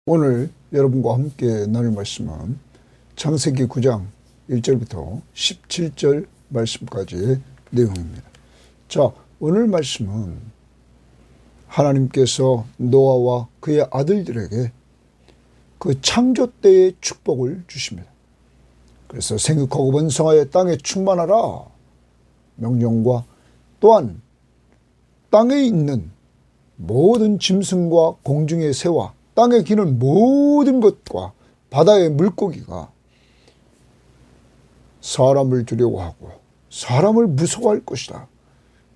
오늘 여러분과 함께 나눌 말씀은 창세기 9장 1절부터 17절 말씀까지의 내용입니다. 자, 오늘 말씀은 하나님께서 노아와 그의 아들들에게 그 창조 때의 축복을 주십니다. 그래서 생육하고 번성하여 땅에 충만하라 명령과 또한 땅에 있는 모든 짐승과 공중의 새와 땅에 기는 모든 것과 바다의 물고기가 사람을 두려워하고 사람을 무서워할 것이다.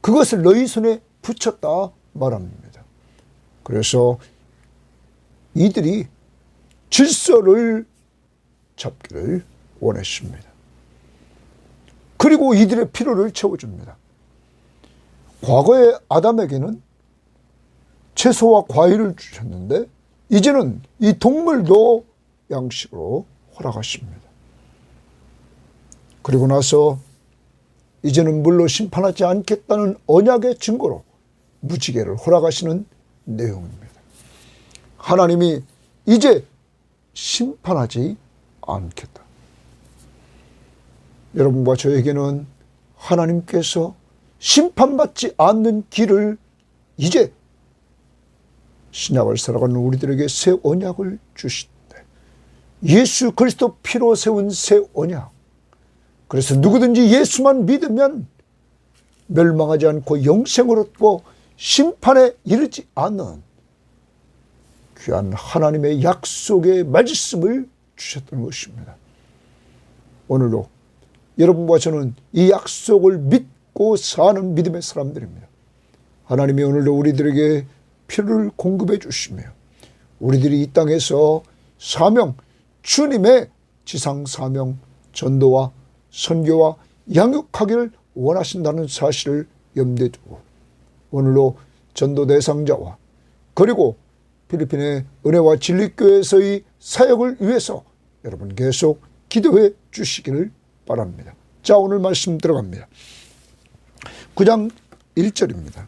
그것을 너희 손에 붙였다 말합니다. 그래서 이들이 질서를 잡기를 원했습니다. 그리고 이들의 필요를 채워줍니다. 과거에 아담에게는 채소와 과일을 주셨는데 이제는 이 동물도 양식으로 허락하십니다. 그리고 나서 이제는 물로 심판하지 않겠다는 언약의 증거로 무지개를 허락하시는 내용입니다. 하나님이 이제 심판하지 않겠다. 여러분과 저에게는 하나님께서 심판받지 않는 길을 이제 신약을 살아가는 우리들에게 새 언약을 주신대. 예수 그리스도 피로 세운 새 언약. 그래서 누구든지 예수만 믿으면 멸망하지 않고 영생을 얻고 심판에 이르지 않는 귀한 하나님의 약속의 말씀을 주셨던 것입니다. 오늘도 여러분과 저는 이 약속을 믿고 사는 믿음의 사람들입니다. 하나님이 오늘도 우리들에게 필요를 공급해 주시며 우리들이 이 땅에서 사명, 주님의 지상 사명, 전도와 선교와 양육하기를 원하신다는 사실을 염두에 두고 오늘도 전도 대상자와 그리고 필리핀의 은혜와 진리교회에서의 사역을 위해서 여러분 계속 기도해 주시기를 바랍니다. 자, 오늘 말씀 들어갑니다. 9장 1절입니다.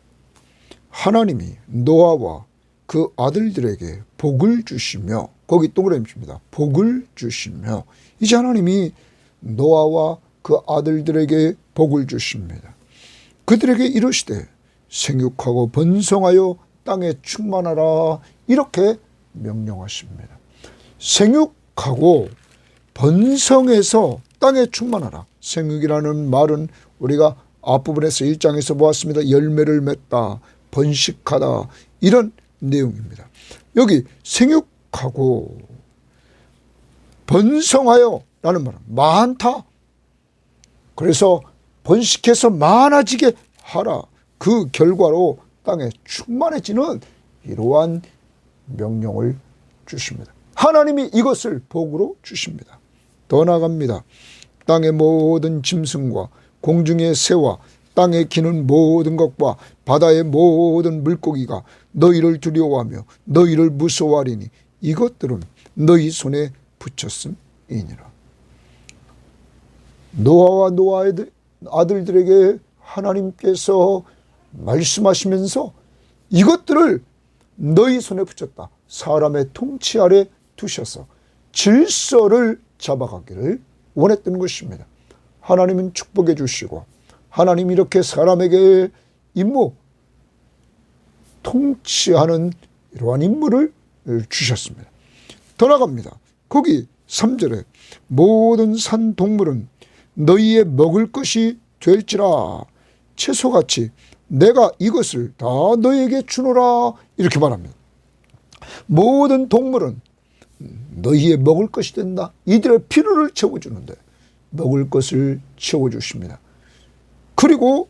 하나님이 노아와 그 아들들에게 복을 주시며, 거기 동그라미 칩니다. 복을 주시며, 이제 하나님이 노아와 그 아들들에게 복을 주십니다. 그들에게 이르시되 생육하고 번성하여 땅에 충만하라 이렇게 명령하십니다. 생육하고 번성해서 땅에 충만하라. 생육이라는 말은 우리가 앞부분에서 1장에서 보았습니다. 열매를 맺다, 번식하다 이런 내용입니다. 여기 생육하고 번성하여 라는 말은 많다. 그래서 번식해서 많아지게 하라. 그 결과로 땅에 충만해지는 이러한 명령을 주십니다. 하나님이 이것을 복으로 주십니다. 더 나아갑니다. 땅의 모든 짐승과 공중의 새와 땅에 기는 모든 것과 바다의 모든 물고기가 너희를 두려워하며 너희를 무서워하리니 이것들은 너희 손에 붙였음이니라. 노아와 노아의 아들들에게 하나님께서 말씀하시면서 이것들을 너희 손에 붙였다. 사람의 통치 아래 두셔서 질서를 잡아가기를 원했던 것입니다. 하나님은 축복해 주시고 하나님 이렇게 사람에게 임무, 통치하는 이러한 임무를 주셨습니다. 더 나갑니다. 거기 3절에 모든 산 동물은 너희의 먹을 것이 될지라 채소같이 내가 이것을 다 너희에게 주노라 이렇게 말합니다. 모든 동물은 너희의 먹을 것이 된다. 이들의 필요를 채워주는데 먹을 것을 채워주십니다. 그리고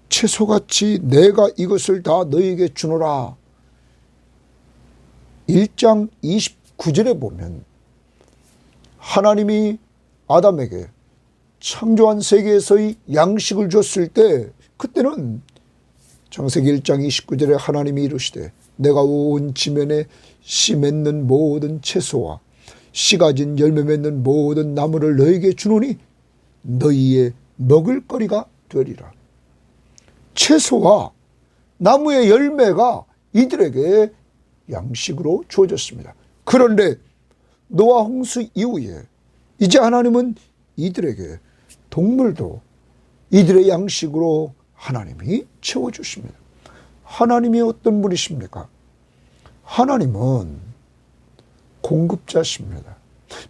채소같이 내가 이것을 다 너희에게 주노라. 1장 29절에 보면 하나님이 아담에게 창조한 세계에서의 양식을 줬을 때 그때는 창세기 1장 29절에 하나님이 이르시되 내가 온 지면에 씨 맺는 모든 채소와 씨 가진 열매 맺는 모든 나무를 너희에게 주노니 너희의 먹을거리가 되리라. 채소와 나무의 열매가 이들에게 양식으로 주어졌습니다. 그런데 노아 홍수 이후에 이제 하나님은 이들에게 동물도 이들의 양식으로 하나님이 채워주십니다. 하나님이 어떤 분이십니까? 하나님은 공급자십니다.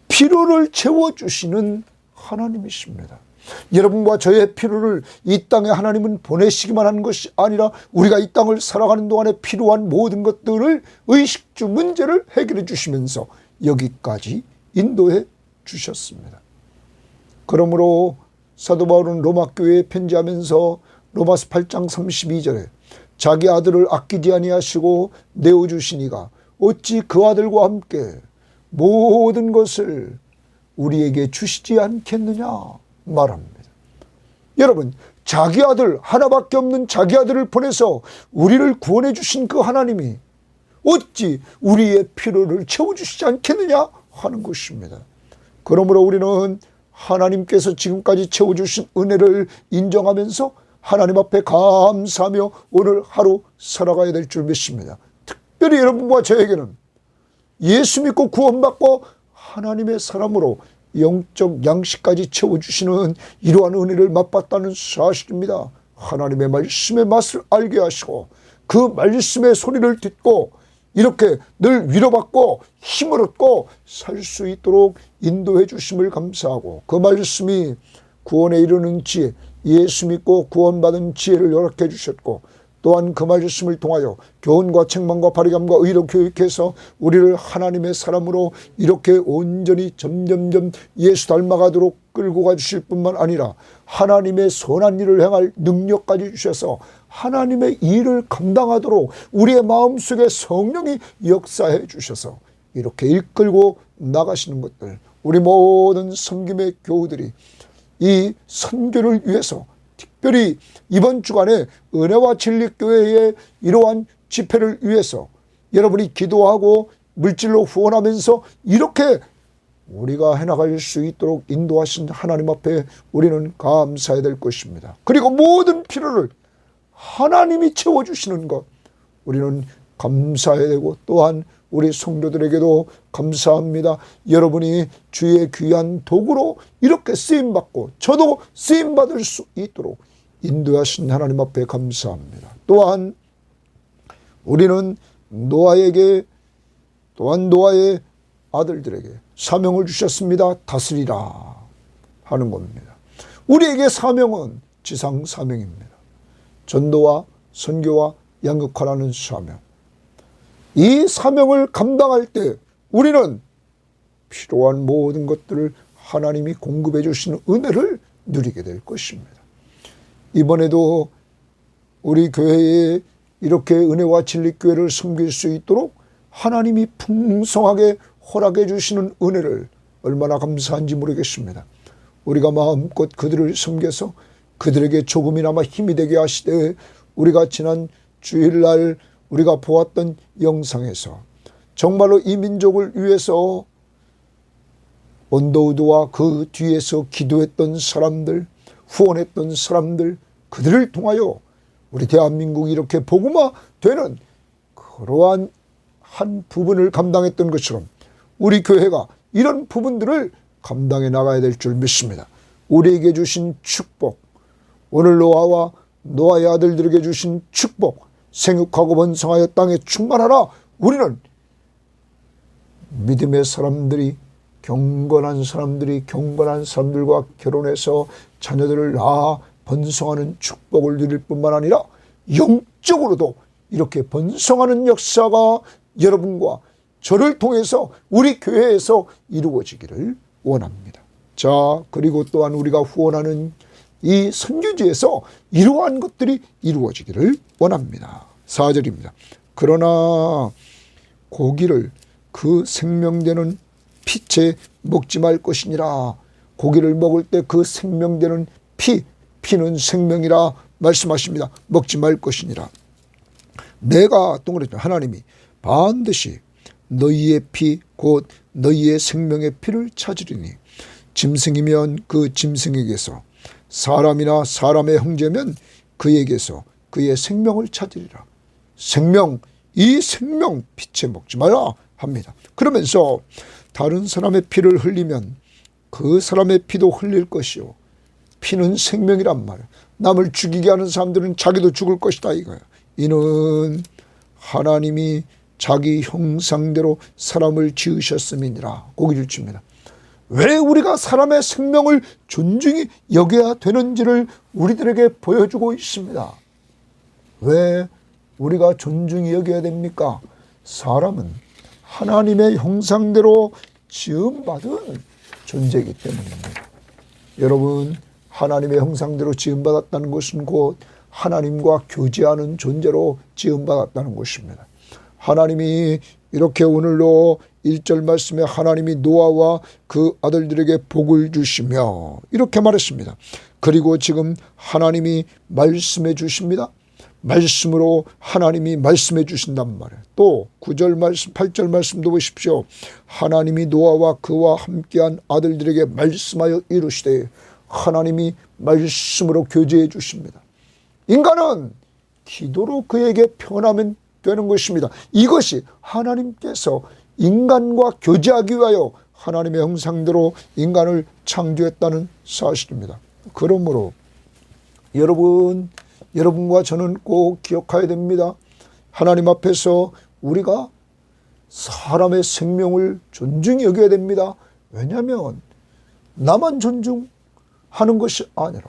필요를 채워주시는 하나님이십니다. 여러분과 저의 필요를 이 땅에 하나님은 보내시기만 하는 것이 아니라 우리가 이 땅을 살아가는 동안에 필요한 모든 것들을 의식주 문제를 해결해 주시면서 여기까지 인도해 주셨습니다. 그러므로 사도 바울은 로마 교회에 편지하면서 로마서 8장 32절에 자기 아들을 아끼지 아니하시고 내어주시니가 어찌 그 아들과 함께 모든 것을 우리에게 주시지 않겠느냐 말합니다. 여러분, 자기 아들, 하나밖에 없는 자기 아들을 보내서 우리를 구원해 주신 그 하나님이 어찌 우리의 필요를 채워주시지 않겠느냐 하는 것입니다. 그러므로 우리는 하나님께서 지금까지 채워주신 은혜를 인정하면서 하나님 앞에 감사하며 오늘 하루 살아가야 될 줄 믿습니다. 특별히 여러분과 저에게는 예수 믿고 구원받고 하나님의 사람으로 영적 양식까지 채워주시는 이러한 은혜를 맛봤다는 사실입니다. 하나님의 말씀의 맛을 알게 하시고 그 말씀의 소리를 듣고 이렇게 늘 위로받고 힘을 얻고 살 수 있도록 인도해 주심을 감사하고 그 말씀이 구원에 이르는 지혜, 예수 믿고 구원받은 지혜를 허락해 주셨고 또한 그 말씀을 통하여 교훈과 책망과 바르감과 의로 교육해서 우리를 하나님의 사람으로 이렇게 온전히 점점점 예수 닮아가도록 끌고 가주실 뿐만 아니라 하나님의 선한 일을 행할 능력까지 주셔서 하나님의 일을 감당하도록 우리의 마음속에 성령이 역사해 주셔서 이렇게 이끌고 나가시는 것들, 우리 모든 섬김의 교우들이 이 선교를 위해서 특별히 이번 주간에 은혜와 진리교회의 이러한 집회를 위해서 여러분이 기도하고 물질로 후원하면서 이렇게 우리가 해나갈 수 있도록 인도하신 하나님 앞에 우리는 감사해야 될 것입니다. 그리고 모든 필요를 하나님이 채워주시는 것 우리는 감사해야 되고 또한 우리 성도들에게도 감사합니다. 여러분이 주의 귀한 도구로 이렇게 쓰임받고 저도 쓰임받을 수 있도록 인도하신 하나님 앞에 감사합니다. 또한 우리는 노아에게 또한 노아의 아들들에게 사명을 주셨습니다. 다스리라 하는 겁니다. 우리에게 사명은 지상 사명입니다. 전도와 선교와 양육하라는 사명. 이 사명을 감당할 때 우리는 필요한 모든 것들을 하나님이 공급해 주시는 은혜를 누리게 될 것입니다. 이번에도 우리 교회에 이렇게 은혜와 진리교회를 섬길 수 있도록 하나님이 풍성하게 허락해 주시는 은혜를 얼마나 감사한지 모르겠습니다. 우리가 마음껏 그들을 섬겨서 그들에게 조금이나마 힘이 되게 하시되 우리가 지난 주일날 우리가 보았던 영상에서 정말로 이 민족을 위해서 언더우드와 그 뒤에서 기도했던 사람들, 후원했던 사람들, 그들을 통하여 우리 대한민국이 이렇게 복음화 되는 그러한 한 부분을 감당했던 것처럼 우리 교회가 이런 부분들을 감당해 나가야 될 줄 믿습니다. 우리에게 주신 축복, 오늘 노아와 노아의 아들들에게 주신 축복, 생육하고 번성하여 땅에 충만하라. 우리는 믿음의 사람들이 경건한 사람들과 결혼해서 자녀들을 낳아 번성하는 축복을 누릴 뿐만 아니라 영적으로도 이렇게 번성하는 역사가 여러분과 저를 통해서 우리 교회에서 이루어지기를 원합니다. 자, 그리고 또한 우리가 후원하는 이 선교지에서 이러한 것들이 이루어지기를 원합니다. 4절입니다. 그러나 고기를 그 생명되는 피채 먹지 말 것이니라. 고기를 먹을 때 그 생명되는 피는 생명이라 말씀하십니다. 먹지 말 것이니라. 내가 동그랬죠. 하나님이 반드시 너희의 피 곧 너희의 생명의 피를 찾으리니 짐승이면 그 짐승에게서 사람이나 사람의 형제면 그에게서 그의 생명을 찾으리라. 생명, 이 생명 피째 먹지 말라 합니다. 그러면서 다른 사람의 피를 흘리면 그 사람의 피도 흘릴 것이요. 피는 생명이란 말이에요. 남을 죽이게 하는 사람들은 자기도 죽을 것이다 이거예요. 이는 하나님이 자기 형상대로 사람을 지으셨음이니라. 고기를 칩니다. 왜 우리가 사람의 생명을 존중히 여겨야 되는지를 우리들에게 보여주고 있습니다. 왜 우리가 존중히 여겨야 됩니까? 사람은 하나님의 형상대로 지음받은 존재이기 때문입니다. 여러분, 하나님의 형상대로 지음받았다는 것은 곧 하나님과 교제하는 존재로 지음받았다는 것입니다. 하나님이 이렇게 오늘로 1절 말씀에 하나님이 노아와 그 아들들에게 복을 주시며 이렇게 말했습니다. 그리고 지금 하나님이 말씀해 주십니다. 말씀으로 하나님이 말씀해 주신단 말이에요. 또 9절 말씀, 8절 말씀도 보십시오. 하나님이 노아와 그와 함께한 아들들에게 말씀하여 이르시되 하나님이 말씀으로 교제해 주십니다. 인간은 기도로 그에게 표현하면 되는 것입니다. 이것이 하나님께서 인간과 교제하기 위하여 하나님의 형상대로 인간을 창조했다는 사실입니다. 그러므로 여러분과 저는 꼭 기억해야 됩니다. 하나님 앞에서 우리가 사람의 생명을 존중히 여겨야 됩니다. 왜냐하면 나만 존중하는 것이 아니라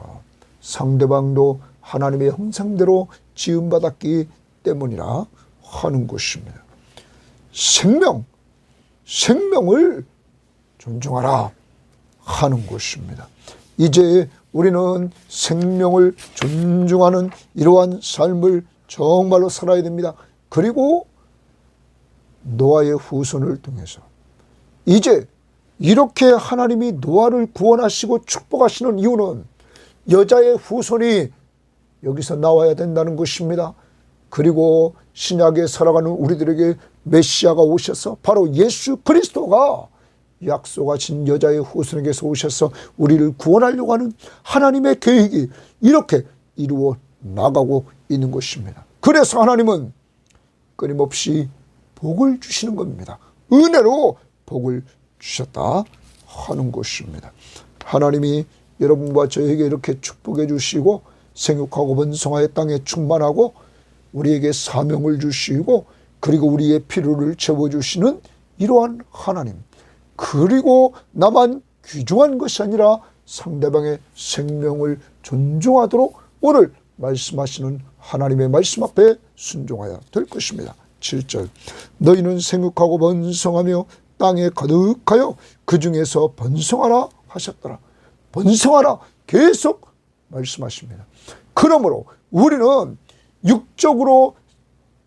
상대방도 하나님의 형상대로 지음받았기 때문이라 하는 것입니다. 생명을 존중하라 하는 것입니다. 이제 우리는 생명을 존중하는 이러한 삶을 정말로 살아야 됩니다. 그리고 노아의 후손을 통해서 이제 이렇게 하나님이 노아를 구원하시고 축복하시는 이유는 여자의 후손이 여기서 나와야 된다는 것입니다. 그리고 신약에 살아가는 우리들에게 메시아가 오셔서 바로 예수 그리스도가 약속하신 여자의 후손에게서 오셔서 우리를 구원하려고 하는 하나님의 계획이 이렇게 이루어 나가고 있는 것입니다. 그래서 하나님은 끊임없이 복을 주시는 겁니다. 은혜로 복을 주셨다 하는 것입니다. 하나님이 여러분과 저에게 이렇게 축복해 주시고 생육하고 번성하여 땅에 충만하고 우리에게 사명을 주시고 그리고 우리의 필요를 채워주시는 이러한 하나님, 그리고 나만 귀중한 것이 아니라 상대방의 생명을 존중하도록 오늘 말씀하시는 하나님의 말씀 앞에 순종해야 될 것입니다. 7절 너희는 생육하고 번성하며 땅에 가득하여 그 중에서 번성하라 하셨더라. 번성하라 계속 말씀하십니다. 그러므로 우리는 육적으로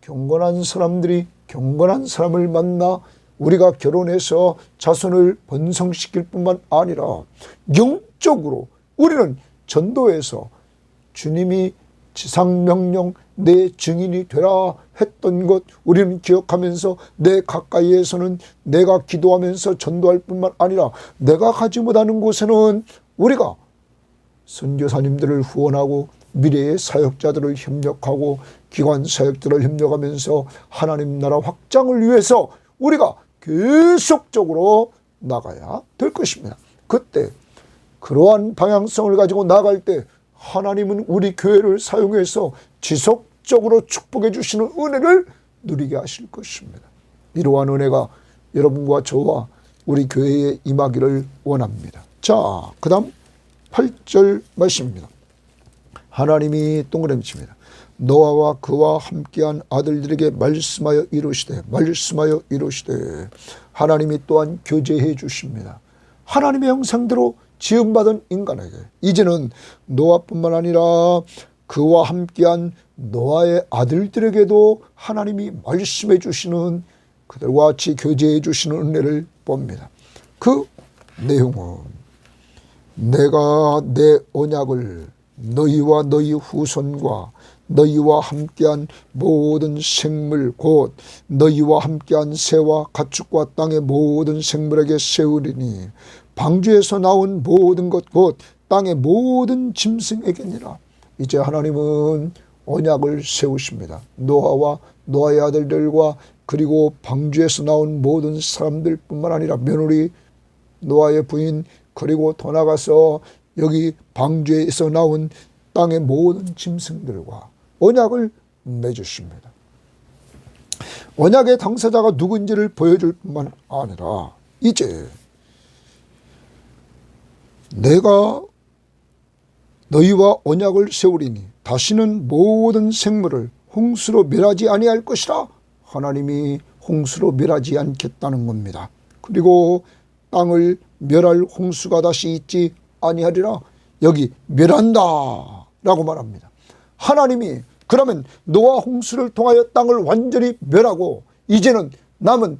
경건한 사람들이 경건한 사람을 만나 우리가 결혼해서 자손을 번성시킬 뿐만 아니라 영적으로 우리는 전도해서 주님이 지상명령 내 증인이 되라 했던 것 우리는 기억하면서 내 가까이에서는 내가 기도하면서 전도할 뿐만 아니라 내가 가지 못하는 곳에는 우리가 선교사님들을 후원하고 미래의 사역자들을 협력하고 기관 사역들을 협력하면서 하나님 나라 확장을 위해서 우리가 계속적으로 나가야 될 것입니다. 그때 그러한 방향성을 가지고 나갈 때 하나님은 우리 교회를 사용해서 지속적으로 축복해 주시는 은혜를 누리게 하실 것입니다. 이러한 은혜가 여러분과 저와 우리 교회에 임하기를 원합니다. 자, 그 다음 8절 말씀입니다. 하나님이 동그라미 칩니다. 노아와 그와 함께한 아들들에게 말씀하여 이르시되 하나님이 또한 교제해 주십니다. 하나님의 형상대로 지음받은 인간에게 이제는 노아뿐만 아니라 그와 함께한 노아의 아들들에게도 하나님이 말씀해 주시는 그들과 같이 교제해 주시는 은혜를 봅니다. 그 내용은 내가 내 언약을 너희와 너희 후손과 너희와 함께한 모든 생물 곧 너희와 함께한 새와 가축과 땅의 모든 생물에게 세우리니 방주에서 나온 모든 것 곧 땅의 모든 짐승에게니라. 이제 하나님은 언약을 세우십니다. 노아와 노아의 아들들과 그리고 방주에서 나온 모든 사람들뿐만 아니라 며느리, 노아의 부인, 그리고 더 나가서 여기 방주에서 나온 땅의 모든 짐승들과 언약을 맺으십니다. 언약의 당사자가 누군지를 보여줄 뿐만 아니라 이제 내가 너희와 언약을 세우리니 다시는 모든 생물을 홍수로 멸하지 아니할 것이라. 하나님이 홍수로 멸하지 않겠다는 겁니다. 그리고 땅을 멸할 홍수가 다시 있지 아니하리라. 여기 멸한다 라고 말합니다. 하나님이 그러면 노아 홍수를 통하여 땅을 완전히 멸하고 이제는 남은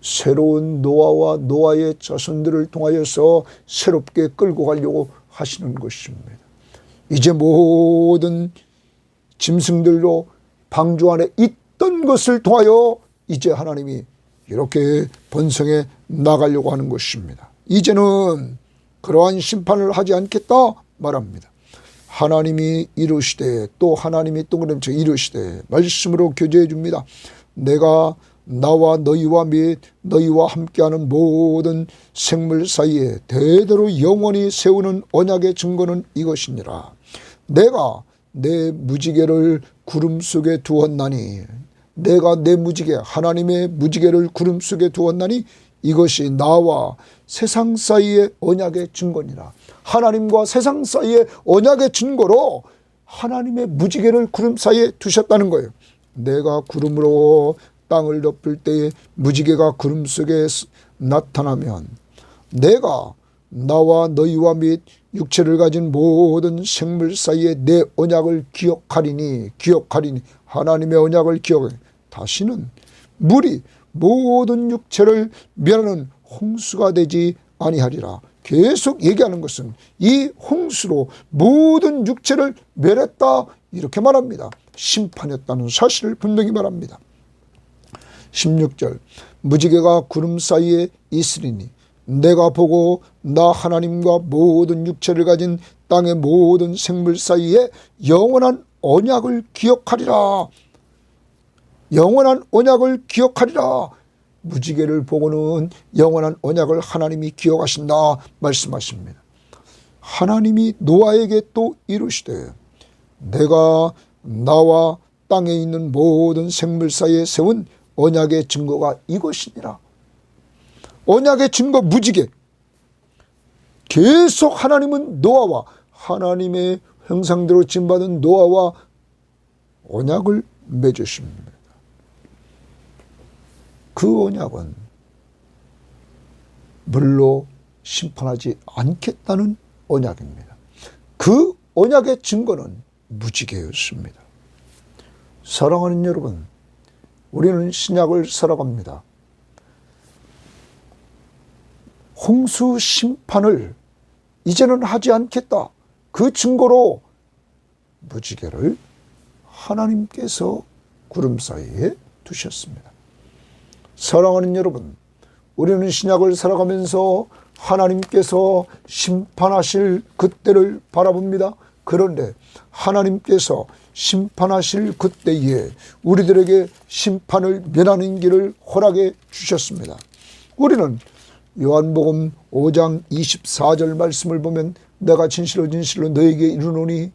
새로운 노아와 노아의 자손들을 통하여서 새롭게 끌고 가려고 하시는 것입니다. 이제 모든 짐승들로 방주 안에 있던 것을 통하여 이제 하나님이 이렇게 번성해 나가려고 하는 것입니다. 이제는 그러한 심판을 하지 않겠다 말합니다. 하나님이 이르시되 또 하나님이 또 그러면서 이르시되 말씀으로 교제해 줍니다. 내가 나와 너희와 및 너희와 함께하는 모든 생물 사이에 대대로 영원히 세우는 언약의 증거는 이것이니라. 내가 내 무지개를 구름 속에 두었나니 내가 내 무지개 하나님의 무지개를 구름 속에 두었나니 이것이 나와 세상 사이의 언약의 증거니라. 하나님과 세상 사이의 언약의 증거로 하나님의 무지개를 구름 사이에 두셨다는 거예요. 내가 구름으로 땅을 덮을 때에 무지개가 구름 속에 나타나면 내가 나와 너희와 및 육체를 가진 모든 생물 사이에 내 언약을 기억하리니 하나님의 언약을 기억하리니 다시는 물이 모든 육체를 멸하는 홍수가 되지 아니하리라. 계속 얘기하는 것은 이 홍수로 모든 육체를 멸했다 이렇게 말합니다. 심판했다는 사실을 분명히 말합니다. 16절 무지개가 구름 사이에 있으리니 내가 보고 나 하나님과 모든 육체를 가진 땅의 모든 생물 사이에 영원한 언약을 기억하리라. 영원한 언약을 기억하리라. 무지개를 보고는 영원한 언약을 하나님이 기억하신다 말씀하십니다. 하나님이 노아에게 또 이르시되 내가 나와 땅에 있는 모든 생물 사이에 세운 언약의 증거가 이것이니라. 언약의 증거 무지개. 계속 하나님은 노아와 하나님의 형상대로 지음받은 노아와 언약을 맺으십니다. 그 언약은 물로 심판하지 않겠다는 언약입니다. 그 언약의 증거는 무지개였습니다. 사랑하는 여러분, 우리는 신약을 살아갑니다. 홍수 심판을 이제는 하지 않겠다. 그 증거로 무지개를 하나님께서 구름 사이에 두셨습니다. 사랑하는 여러분, 우리는 신약을 살아가면서 하나님께서 심판하실 그때를 바라봅니다. 그런데 하나님께서 심판하실 그때에 우리들에게 심판을 면하는 길을 허락해 주셨습니다. 우리는 요한복음 5장 24절 말씀을 보면 내가 진실로 너에게 이르노니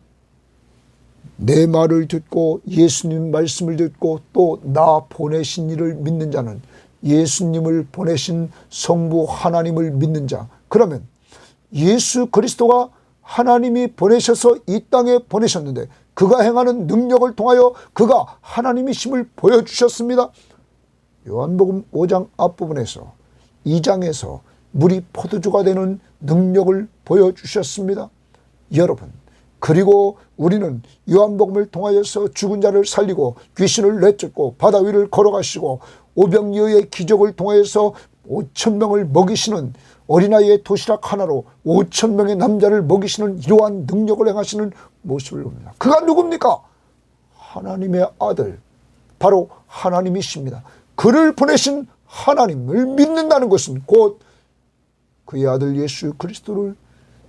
내 말을 듣고 예수님 말씀을 듣고 또 나 보내신 이를 믿는 자는 예수님을 보내신 성부 하나님을 믿는 자. 그러면 예수 그리스도가 하나님이 보내셔서 이 땅에 보내셨는데 그가 행하는 능력을 통하여 그가 하나님이심을 보여주셨습니다. 요한복음 5장 앞부분에서 2장에서 물이 포도주가 되는 능력을 보여주셨습니다. 여러분, 그리고 우리는 요한복음을 통하여서 죽은 자를 살리고 귀신을 내쫓고 바다 위를 걸어가시고 오병이어의 기적을 통하여서 5,000명을 먹이시는 어린아이의 도시락 하나로 5,000명의 남자를 먹이시는 이러한 능력을 행하시는 모습을 봅니다. 그가 누굽니까? 하나님의 아들, 바로 하나님이십니다. 그를 보내신 하나님을 믿는다는 것은 곧 그의 아들 예수 그리스도를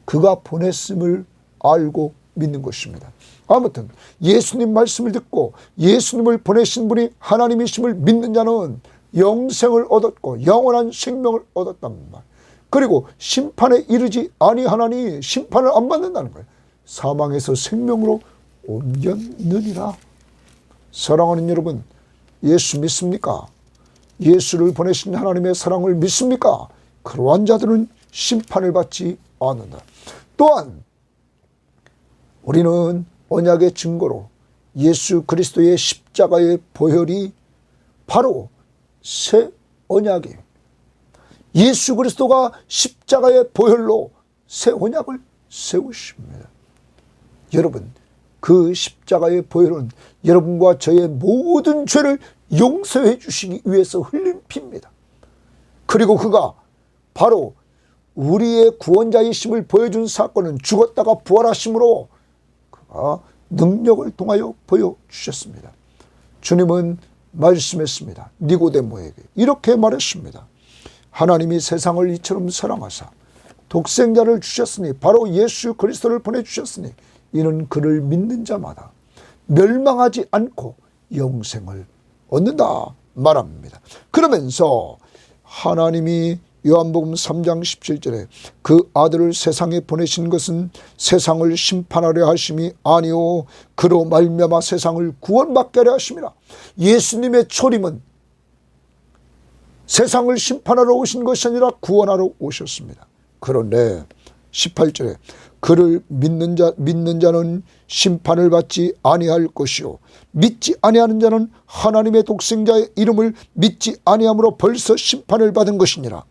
그가 보냈음을 알고 믿는 것입니다. 아무튼 예수님 말씀을 듣고 예수님을 보내신 분이 하나님이심을 믿는 자는 영생을 얻었고 영원한 생명을 얻었단 말. 그리고 심판에 이르지 아니하나니 심판을 안 받는다는 거예요. 사망에서 생명으로 옮겼느니라. 사랑하는 여러분, 예수 믿습니까? 예수를 보내신 하나님의 사랑을 믿습니까? 그러한 자들은 심판을 받지 않는다. 또한 우리는 언약의 증거로 예수 그리스도의 십자가의 보혈이 바로 새 언약이에요. 예수 그리스도가 십자가의 보혈로 새 언약을 세우십니다. 여러분, 그 십자가의 보혈은 여러분과 저의 모든 죄를 용서해 주시기 위해서 흘린 피입니다. 그리고 그가 바로 우리의 구원자이심을 보여준 사건은 죽었다가 부활하심으로 그가 능력을 통하여 보여주셨습니다. 주님은 말씀했습니다. 니고데모에게 이렇게 말했습니다. 하나님이 세상을 이처럼 사랑하사 독생자를 주셨으니 바로 예수 그리스도를 보내주셨으니 이는 그를 믿는 자마다 멸망하지 않고 영생을 얻는다 말합니다. 그러면서 하나님이 요한복음 3장 17절에 그 아들을 세상에 보내신 것은 세상을 심판하려 하심이 아니오 그로 말미암아 세상을 구원받게 하려 하심이라. 예수님의 초림은 세상을 심판하러 오신 것이 아니라 구원하러 오셨습니다. 그런데 18절에 그를 믿는 자는 심판을 받지 아니할 것이요 믿지 아니하는 자는 하나님의 독생자의 이름을 믿지 아니함으로 벌써 심판을 받은 것이니라.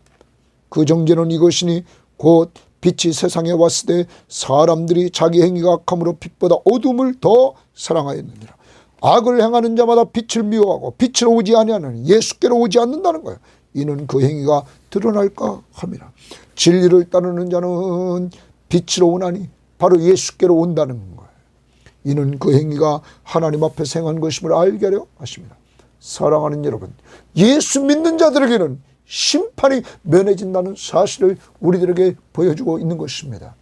그 정죄는 이것이니 곧 빛이 세상에 왔을 때 사람들이 자기 행위가 악함으로 빛보다 어둠을 더 사랑하였느니라. 악을 행하는 자마다 빛을 미워하고 빛으로 오지 아니하는 예수께로 오지 않는다는 거예요. 이는 그 행위가 드러날까 함이라. 진리를 따르는 자는 빛으로 오나니 바로 예수께로 온다는 거예요. 이는 그 행위가 하나님 앞에서 행한 것임을 알게 하려 하십니다. 사랑하는 여러분, 예수 믿는 자들에게는 심판이 면해진다는 사실을 우리들에게 보여주고 있는 것입니다.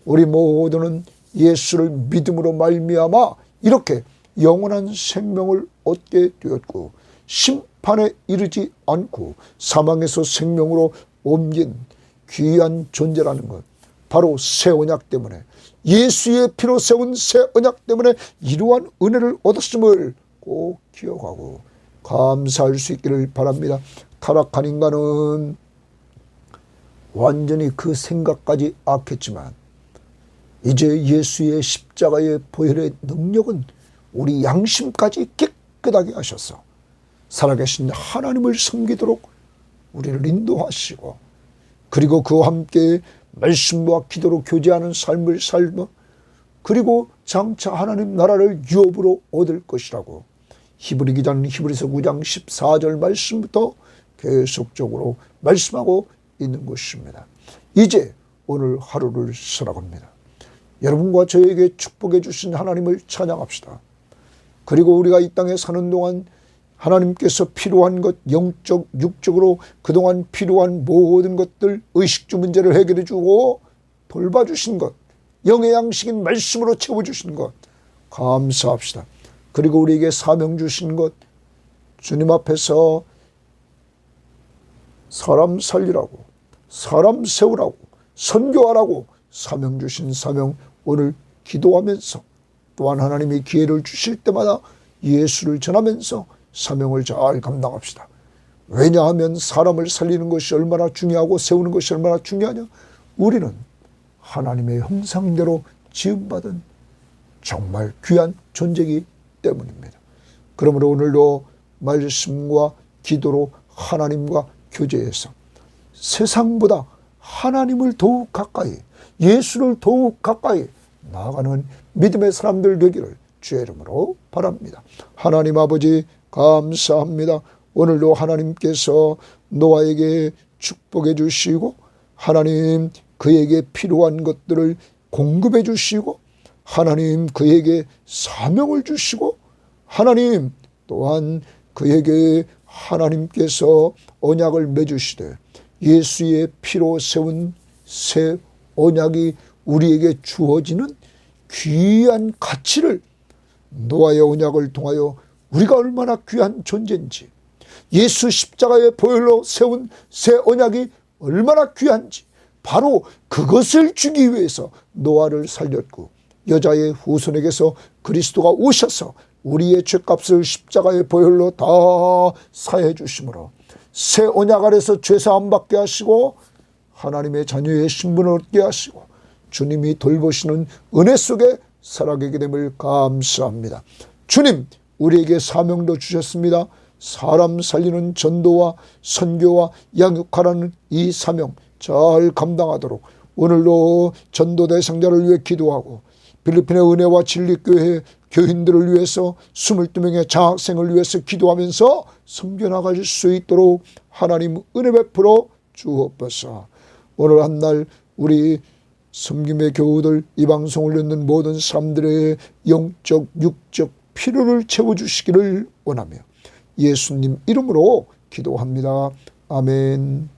우리 모두는 예수를 믿음으로 말미암아 이렇게 영원한 생명을 얻게 되었고 심판에 이르지 않고 사망에서 생명으로 옮긴 귀한 존재라는 것, 바로 새 언약 때문에 예수의 피로 세운 새 언약 때문에 이러한 은혜를 얻었음을 꼭 기억하고 감사할 수 있기를 바랍니다. 타락한 인간은 완전히 그 생각까지 악했지만 이제 예수의 십자가의 보혈의 능력은 우리 양심까지 깨끗하게 하셔서 살아계신 하나님을 섬기도록 우리를 인도하시고 그리고 그와 함께 말씀과 기도로 교제하는 삶을 살며 그리고 장차 하나님 나라를 유업으로 얻을 것이라고 히브리 기자는 히브리서 9장 14절 말씀부터 계속적으로 말씀하고 있는 것입니다. 이제 오늘 하루를 살아갑니다. 여러분과 저에게 축복해 주신 하나님을 찬양합시다. 그리고 우리가 이 땅에 사는 동안 하나님께서 필요한 것, 영적, 육적으로 그동안 필요한 모든 것들, 의식주 문제를 해결해 주고 돌봐주신 것, 영의 양식인 말씀으로 채워주신 것 감사합시다. 그리고 우리에게 사명 주신 것, 주님 앞에서 사람 살리라고, 사람 세우라고, 선교하라고 사명 주신 사명 오늘 기도하면서 또한 하나님이 기회를 주실 때마다 예수를 전하면서 사명을 잘 감당합시다. 왜냐하면 사람을 살리는 것이 얼마나 중요하고 세우는 것이 얼마나 중요하냐. 우리는 하나님의 형상대로 지음받은 정말 귀한 존재이기 때문입니다. 그러므로 오늘도 말씀과 기도로 하나님과 교제해서 세상보다 하나님을 더욱 가까이, 예수를 더욱 가까이 나아가는 믿음의 사람들 되기를 주의 이름으로 바랍니다. 하나님 아버지 감사합니다. 오늘도 하나님께서 노아에게 축복해 주시고 하나님 그에게 필요한 것들을 공급해 주시고 하나님 그에게 사명을 주시고 하나님 또한 그에게 하나님께서 언약을 맺으시되 예수의 피로 세운 새 언약이 우리에게 주어지는 귀한 가치를, 노아의 언약을 통하여 우리가 얼마나 귀한 존재인지, 예수 십자가의 보혈로 세운 새 언약이 얼마나 귀한지, 바로 그것을 주기 위해서 노아를 살렸고, 여자의 후손에게서 그리스도가 오셔서 우리의 죄값을 십자가의 보혈로 다 사해 주심으로 새 언약 아래서 죄사함 받게 하시고 하나님의 자녀의 신분을 얻게 하시고 주님이 돌보시는 은혜 속에 살아가게 됨을 감사합니다. 주님, 우리에게 사명도 주셨습니다. 사람 살리는 전도와 선교와 양육하라는 이 사명 잘 감당하도록 오늘도 전도 대상자를 위해 기도하고, 필리핀의 은혜와 진리교회 교인들을 위해서 22명의 장학생을 위해서 기도하면서 섬겨나갈 수 있도록 하나님 은혜 베풀어 주옵소서. 오늘 한 날 우리 섬김의 교우들, 이 방송을 듣는 모든 사람들의 영적 육적 필요를 채워주시기를 원하며 예수님 이름으로 기도합니다. 아멘.